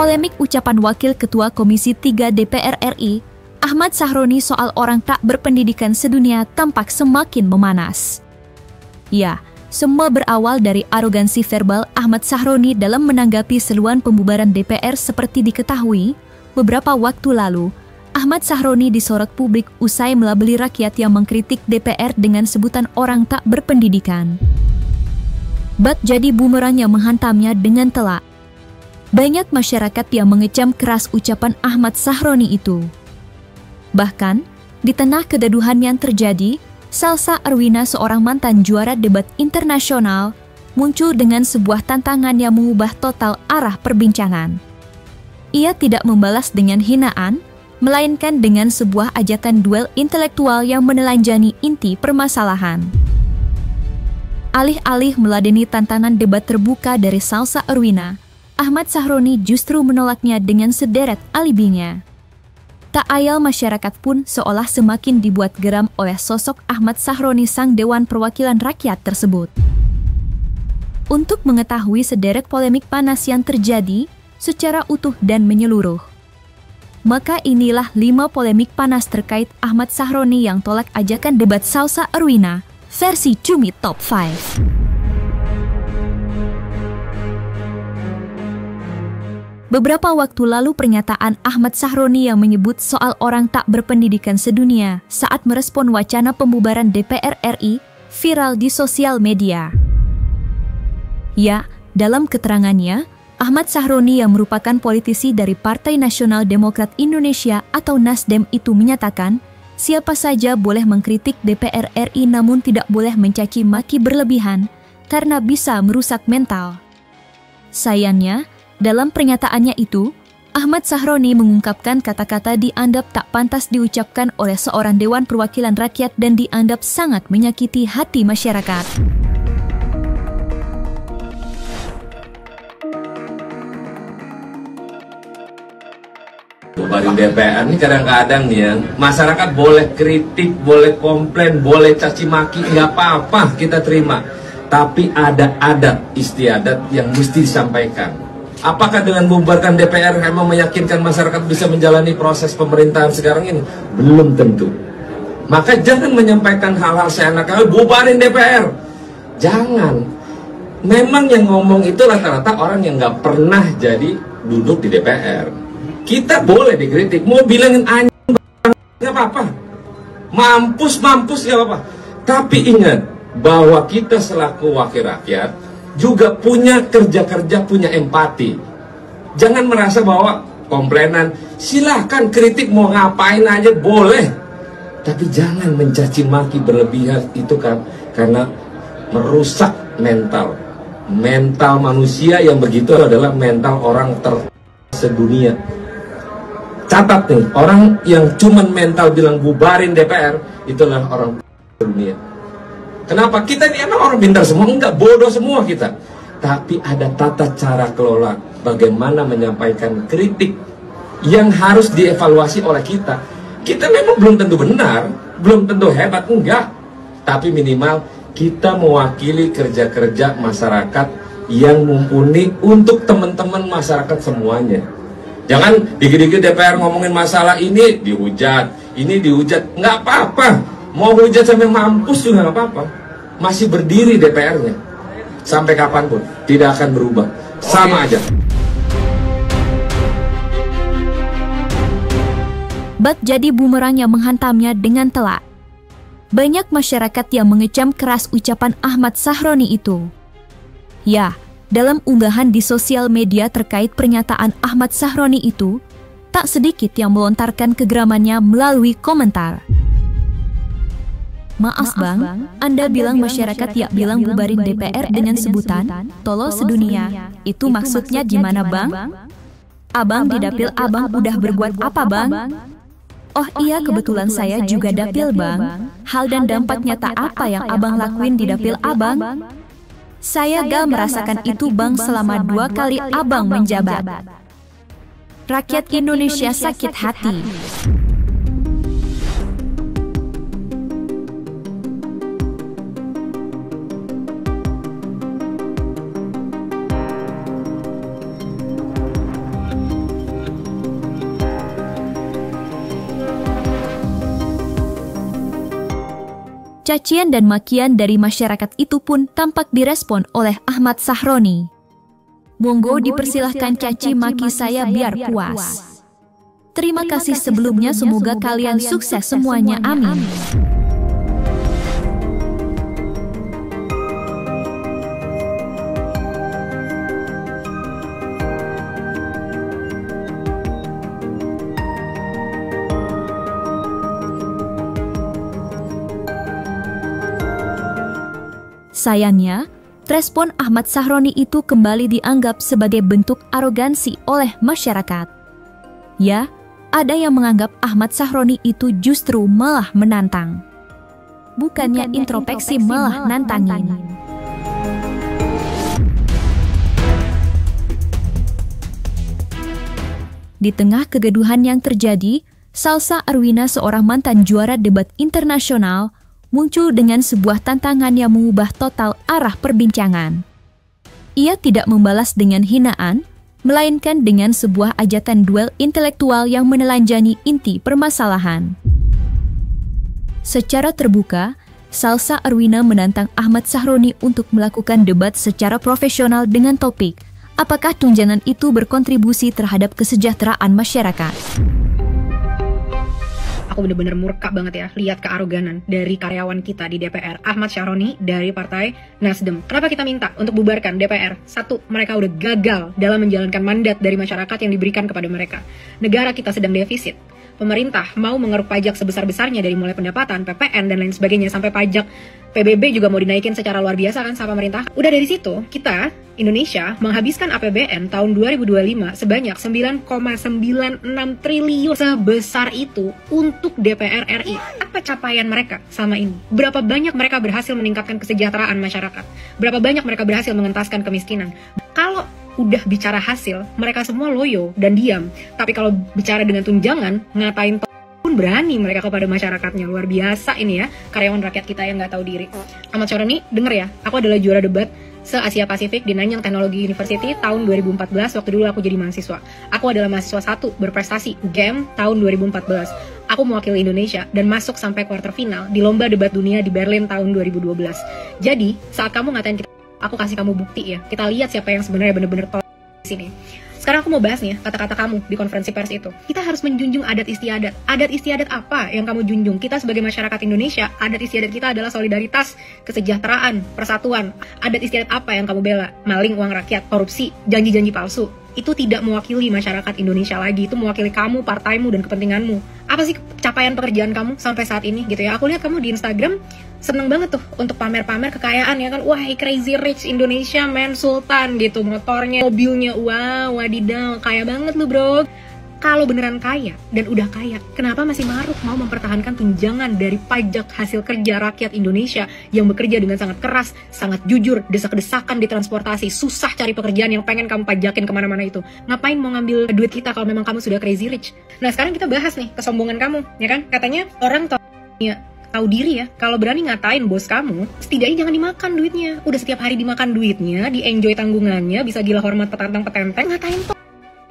Polemik ucapan Wakil Ketua Komisi 3 DPR RI, Ahmad Sahroni soal orang tak berpendidikan sedunia tampak semakin memanas. Ya, semua berawal dari arogansi verbal Ahmad Sahroni dalam menanggapi seruan pembubaran DPR seperti diketahui, beberapa waktu lalu, Ahmad Sahroni disorot publik usai melabeli rakyat yang mengkritik DPR dengan sebutan orang tak berpendidikan. Bak jadi bumerang yang menghantamnya dengan telak. Banyak masyarakat yang mengecam keras ucapan Ahmad Sahroni itu. Bahkan, di tengah kegaduhan yang terjadi, Salsa Arwina, seorang mantan juara debat internasional, muncul dengan sebuah tantangan yang mengubah total arah perbincangan. Ia tidak membalas dengan hinaan, melainkan dengan sebuah ajakan duel intelektual yang menelanjangi inti permasalahan. Alih-alih meladeni tantangan debat terbuka dari Salsa Arwina, Ahmad Sahroni justru menolaknya dengan sederet alibinya. Tak ayal masyarakat pun seolah semakin dibuat geram oleh sosok Ahmad Sahroni sang Dewan Perwakilan Rakyat tersebut. Untuk mengetahui sederet polemik panas yang terjadi secara utuh dan menyeluruh, maka inilah 5 polemik panas terkait Ahmad Sahroni yang tolak ajakan debat Salsa Arwina versi Cumi Top 5. Beberapa waktu lalu pernyataan Ahmad Sahroni yang menyebut soal orang tak berpendidikan sedunia saat merespon wacana pembubaran DPR RI viral di sosial media. Ya, dalam keterangannya, Ahmad Sahroni yang merupakan politisi dari Partai Nasional Demokrat Indonesia atau Nasdem itu menyatakan, siapa saja boleh mengkritik DPR RI namun tidak boleh mencaci maki berlebihan karena bisa merusak mental. Sayangnya, dalam pernyataannya itu, Ahmad Sahroni mengungkapkan kata-kata dianggap tak pantas diucapkan oleh seorang Dewan Perwakilan Rakyat dan dianggap sangat menyakiti hati masyarakat. Bubarin DPR ini kadang-kadang nih ya, masyarakat boleh kritik, boleh komplain, boleh caci maki, nggak apa-apa kita terima. Tapi ada adat istiadat yang mesti disampaikan. Apakah dengan membubarkan DPR memang meyakinkan masyarakat bisa menjalani proses pemerintahan sekarang ini? Belum tentu. Maka jangan menyampaikan hal-hal seenaknya, bubarin DPR. Jangan. Memang yang ngomong itu rata-rata orang yang nggak pernah jadi duduk di DPR. Kita boleh dikritik, mau bilangin anjing nggak apa-apa, mampus nggak apa-apa. Tapi ingat bahwa kita selaku wakil rakyat juga punya kerja-kerja, punya empati. Jangan merasa bahwa komplainan, silahkan kritik mau ngapain aja boleh, tapi jangan mencaci maki berlebihan. Itu kan karena merusak mental manusia yang begitu adalah mental orang sedunia. Catat nih, orang yang cuman mental bilang bubarin DPR itulah orang dunia. Kenapa? Kita ini emang orang pintar semua? Enggak, bodoh semua kita. Tapi ada tata cara kelola bagaimana menyampaikan kritik yang harus dievaluasi oleh kita. Kita memang belum tentu benar, belum tentu hebat, enggak. Tapi minimal kita mewakili kerja-kerja masyarakat yang mumpuni untuk teman-teman masyarakat semuanya. Jangan dikit-dikit DPR ngomongin masalah ini dihujat, nggak apa-apa. Mau hujat sampai mampus juga nggak apa-apa. Masih berdiri DPR-nya sampai kapanpun tidak akan berubah, sama aja. Bak jadi bumerang yang menghantamnya dengan telak. Banyak masyarakat yang mengecam keras ucapan Ahmad Sahroni itu. Ya, dalam unggahan di sosial media terkait pernyataan Ahmad Sahroni itu, tak sedikit yang melontarkan kegeramannya melalui komentar. Maaf bang, Anda bilang masyarakat ya bilang bubarin DPR dengan sebutan tolol sedunia. Itu maksudnya gimana bang? Abang di dapil abang udah berbuat apa bang? Oh iya, kebetulan saya juga dapil bang. Hal dan dampak nyata apa yang abang lakuin di dapil abang? Saya gak merasakan itu bang selama 2 kali abang menjabat. Rakyat Indonesia sakit hati. Cacian dan makian dari masyarakat itu pun tampak direspon oleh Ahmad Sahroni. Monggo dipersilahkan caci maki saya biar puas. Terima kasih sebelumnya, semoga kalian sukses semuanya, amin. Sayangnya, respon Ahmad Sahroni itu kembali dianggap sebagai bentuk arogansi oleh masyarakat. Ya, ada yang menganggap Ahmad Sahroni itu justru malah menantang. Bukannya introspeksi malah nantangin. Di tengah kegaduhan yang terjadi, Salsa Arwina, seorang mantan juara debat internasional, muncul dengan sebuah tantangan yang mengubah total arah perbincangan. Ia tidak membalas dengan hinaan, melainkan dengan sebuah ajakan duel intelektual yang menelanjangi inti permasalahan. Secara terbuka, Salsa Arwina menantang Ahmad Sahroni untuk melakukan debat secara profesional dengan topik, apakah tunjangan itu berkontribusi terhadap kesejahteraan masyarakat? Aku bener-bener murka banget ya lihat kearoganan dari karyawan kita di DPR, Ahmad Sahroni dari Partai Nasdem. Kenapa kita minta untuk bubarkan DPR? Satu, mereka udah gagal dalam menjalankan mandat dari masyarakat yang diberikan kepada mereka. Negara kita sedang defisit. Pemerintah mau mengeruk pajak sebesar-besarnya dari mulai pendapatan, PPN, dan lain sebagainya, sampai pajak PBB juga mau dinaikin secara luar biasa kan sama pemerintah. Udah dari situ, kita, Indonesia, menghabiskan APBN tahun 2025 sebanyak 9,96 triliun. Sebesar itu untuk DPR RI. Apa capaian mereka sama ini? Berapa banyak mereka berhasil meningkatkan kesejahteraan masyarakat? Berapa banyak mereka berhasil mengentaskan kemiskinan? Kalau udah bicara hasil, mereka semua loyo dan diam. Tapi kalau bicara dengan tunjangan, ngatain pun berani mereka kepada masyarakatnya. Luar biasa ini ya, karyawan rakyat kita yang nggak tahu diri. Ahmad Sahroni, denger ya, aku adalah juara debat se-Asia Pasifik di Nanyang Technology University tahun 2014, waktu dulu aku jadi mahasiswa. Aku adalah mahasiswa 1 berprestasi GEM tahun 2014. Aku mewakili Indonesia dan masuk sampai kuarter final di lomba debat dunia di Berlin tahun 2012. Jadi, saat kamu ngatain kita, aku kasih kamu bukti ya. Kita lihat siapa yang sebenarnya bener-bener top di sini. Sekarang aku mau bahas nih kata-kata kamu di konferensi pers itu. Kita harus menjunjung adat istiadat. Adat istiadat apa yang kamu junjung? Kita sebagai masyarakat Indonesia, adat istiadat kita adalah solidaritas, kesejahteraan, persatuan. Adat istiadat apa yang kamu bela? Maling uang rakyat, korupsi, janji-janji palsu. Itu tidak mewakili masyarakat Indonesia lagi. Itu mewakili kamu, partaimu, dan kepentinganmu. Apa sih capaian pekerjaan kamu sampai saat ini gitu ya? Aku lihat kamu di Instagram seneng banget tuh untuk pamer-pamer kekayaan ya kan. Wah, crazy rich Indonesia man, sultan gitu, motornya, mobilnya, wow, wadidaw, kaya banget lu bro. Kalau beneran kaya dan udah kaya, kenapa masih maruk mau mempertahankan tunjangan dari pajak hasil kerja rakyat Indonesia yang bekerja dengan sangat keras, sangat jujur, desak-desakan di transportasi, susah cari pekerjaan yang pengen kamu pajakin kemana-mana itu. Ngapain mau ngambil duit kita kalau memang kamu sudah crazy rich? Nah sekarang kita bahas nih kesombongan kamu, ya kan? Katanya orang tahu diri ya, kalau berani ngatain bos kamu, setidaknya jangan dimakan duitnya. Udah setiap hari dimakan duitnya, di-enjoy tanggungannya, bisa gila hormat petantang-petenteng, ngatain toh.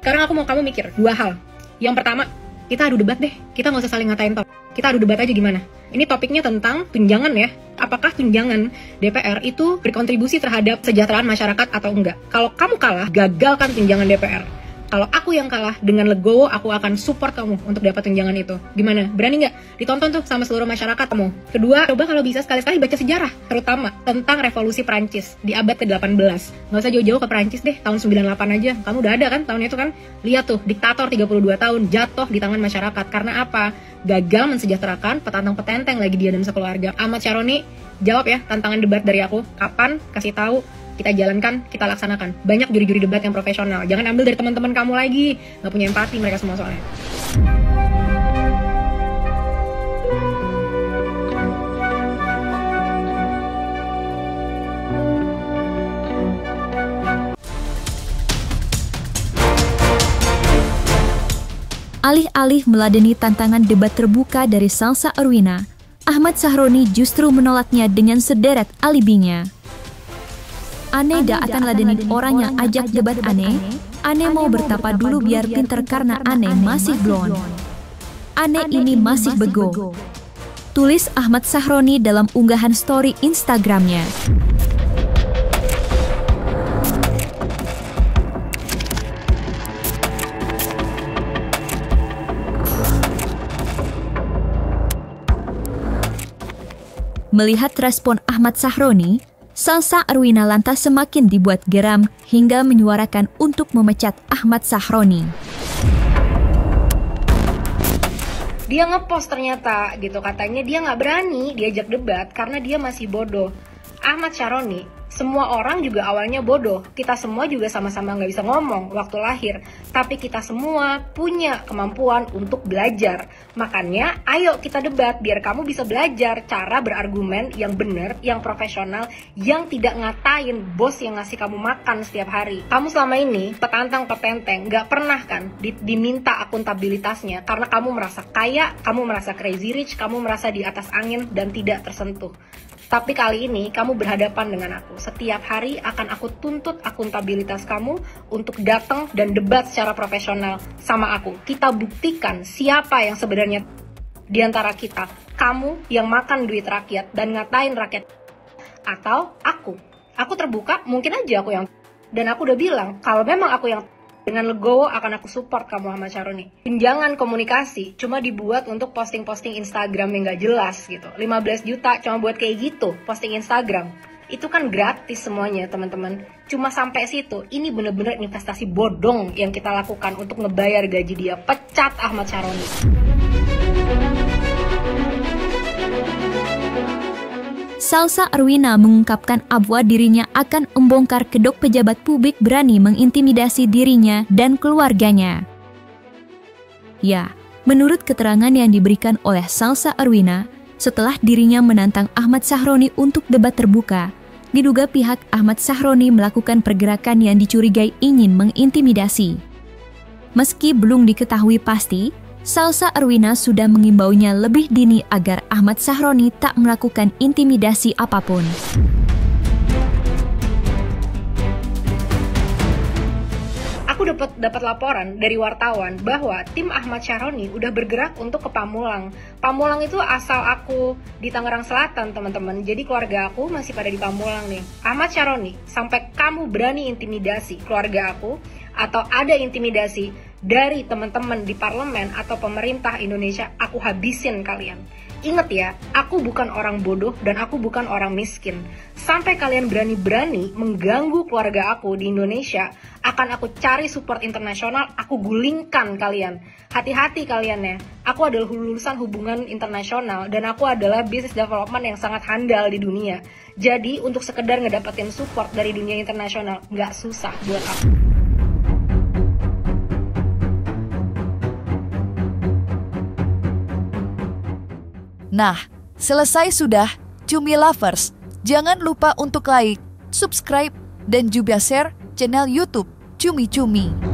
Sekarang aku mau kamu mikir dua hal. Yang pertama, kita adu debat deh. Kita nggak usah saling ngatain toh. Kita adu debat aja gimana? Ini topiknya tentang tunjangan ya. Apakah tunjangan DPR itu berkontribusi terhadap kesejahteraan masyarakat atau enggak? Kalau kamu kalah, gagalkan tunjangan DPR. Kalau aku yang kalah, dengan legowo aku akan support kamu untuk dapat tunjangan itu. Gimana? Berani nggak? Ditonton tuh sama seluruh masyarakat kamu. Kedua, coba kalau bisa sekali-sekali baca sejarah, terutama tentang revolusi Prancis di abad ke-18. Nggak usah jauh-jauh ke Prancis deh, tahun 98 aja. Kamu udah ada kan tahun itu kan? Lihat tuh, diktator 32 tahun jatuh di tangan masyarakat. Karena apa? Gagal mensejahterakan petantang-petenteng lagi dia dan sekeluarga. Ahmad Sahroni, jawab ya tantangan debat dari aku. Kapan? Kasih tahu. Kita jalankan, kita laksanakan. Banyak juri-juri debat yang profesional. Jangan ambil dari teman-teman kamu lagi. Nggak punya empati mereka semua soalnya. Alih-alih meladeni tantangan debat terbuka dari Salsa Arwina, Ahmad Sahroni justru menolaknya dengan sederet alibinya. Ane dah akan ladeni orang yang ajak debat Ane mau bertapa dulu biar pinter karena Ane masih blond. Ane ini masih bego. tulis Ahmad Sahroni dalam unggahan story Instagramnya. Melihat respon Ahmad Sahroni, Salsa Arwina lantas semakin dibuat geram hingga menyuarakan untuk memecat Ahmad Sahroni. Dia ngepost ternyata gitu, katanya dia nggak berani diajak debat karena dia masih bodoh. Ahmad Sahroni, semua orang juga awalnya bodoh. Kita semua juga sama-sama nggak bisa ngomong waktu lahir. Tapi kita semua punya kemampuan untuk belajar. Makanya ayo kita debat biar kamu bisa belajar cara berargumen yang benar, yang profesional, yang tidak ngatain bos yang ngasih kamu makan setiap hari. Kamu selama ini petantang petenteng, nggak pernah kan diminta akuntabilitasnya karena kamu merasa kaya, kamu merasa crazy rich, kamu merasa di atas angin dan tidak tersentuh. Tapi kali ini kamu berhadapan dengan aku. Setiap hari akan aku tuntut akuntabilitas kamu untuk datang dan debat secara profesional sama aku. Kita buktikan siapa yang sebenarnya di antara kita. Kamu yang makan duit rakyat dan ngatain rakyat. Atau aku. Aku terbuka, mungkin aja aku yang... Dan aku udah bilang, kalau memang aku yang... Dengan legowo akan aku support kamu Ahmad Sahroni. Jangan komunikasi cuma dibuat untuk posting-posting Instagram yang gak jelas gitu. 15 juta cuma buat kayak gitu, posting Instagram. Itu kan gratis semuanya teman-teman. Cuma sampai situ, ini bener-bener investasi bodong yang kita lakukan untuk ngebayar gaji dia. Pecat Ahmad Sahroni. Salsa Arwina mengungkapkan bahwa dirinya akan membongkar kedok pejabat publik berani mengintimidasi dirinya dan keluarganya. Ya, menurut keterangan yang diberikan oleh Salsa Arwina, setelah dirinya menantang Ahmad Sahroni untuk debat terbuka, diduga pihak Ahmad Sahroni melakukan pergerakan yang dicurigai ingin mengintimidasi. Meski belum diketahui pasti, Salsa Arwina sudah mengimbaunya lebih dini agar Ahmad Sahroni tak melakukan intimidasi apapun. Aku dapat laporan dari wartawan bahwa tim Ahmad Sahroni udah bergerak untuk ke Pamulang. Pamulang itu asal aku di Tangerang Selatan, teman-teman. Jadi keluarga aku masih pada di Pamulang nih. Ahmad Sahroni, sampai kamu berani intimidasi keluarga aku atau ada intimidasi dari teman-teman di parlemen atau pemerintah Indonesia, aku habisin kalian. Ingat ya, aku bukan orang bodoh dan aku bukan orang miskin. Sampai kalian berani-berani mengganggu keluarga aku di Indonesia, akan aku cari support internasional, aku gulingkan kalian. Hati-hati kalian ya, aku adalah lulusan hubungan internasional dan aku adalah business development yang sangat handal di dunia. Jadi untuk sekedar ngedapetin support dari dunia internasional, nggak susah buat aku. Nah, selesai sudah, Cumi Lovers. Jangan lupa untuk like, subscribe, dan juga share channel YouTube Cumi Cumi.